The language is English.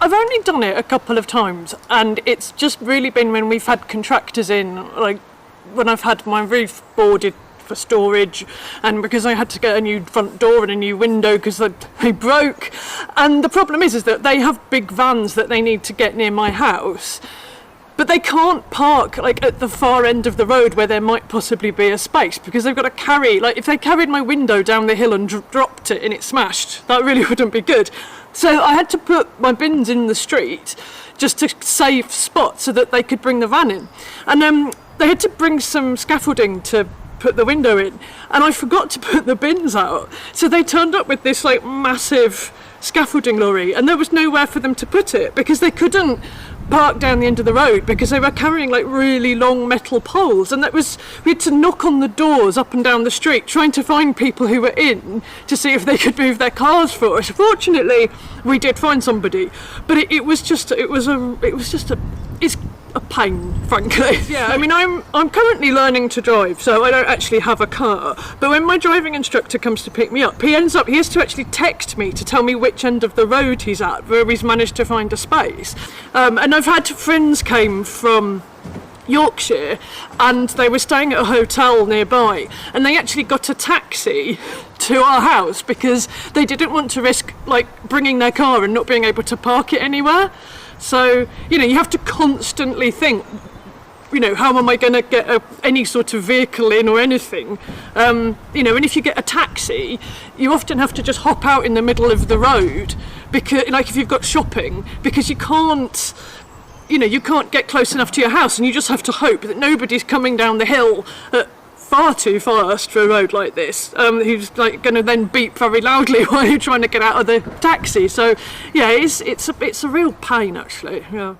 I've only done it a couple of times, and it's just really been when we've had contractors in, like when I've had my roof boarded for storage, and because I had to get a new front door and a new window because they broke. And the problem is that they have big vans that they need to get near my house, but they can't park like at the far end of the road where there might possibly be a space, because they've got to carry, like if they carried my window down the hill and dropped it and it smashed, that really wouldn't be good. So I had to put my bins in the street just to save spots so that they could bring the van in. And they had to bring some scaffolding to put the window in, and I forgot to put the bins out. So they turned up with this like massive scaffolding lorry, and there was nowhere for them to put it because they couldn't park down the end of the road because they were carrying like really long metal poles, and we had to knock on the doors up and down the street trying to find people who were in to see if they could move their cars for us. Fortunately, we did find somebody, but it's a pain, frankly. Yeah, I mean, I'm currently learning to drive, so I don't actually have a car. But when my driving instructor comes to pick me up, he has to actually text me to tell me which end of the road he's at, where he's managed to find a space. And I've had friends came from Yorkshire, and they were staying at a hotel nearby, and they actually got a taxi to our house because they didn't want to risk like bringing their car and not being able to park it anywhere. So, you know, you have to constantly think, you know, how am I going to get any sort of vehicle in or anything? You know, and if you get a taxi, you often have to just hop out in the middle of the road, because, like if you've got shopping, because you can't get close enough to your house, and you just have to hope that nobody's coming down the hill at far too fast for a road like this, who's like going to then beep very loudly while you're trying to get out of the taxi. So yeah, it's a real pain actually. Yeah.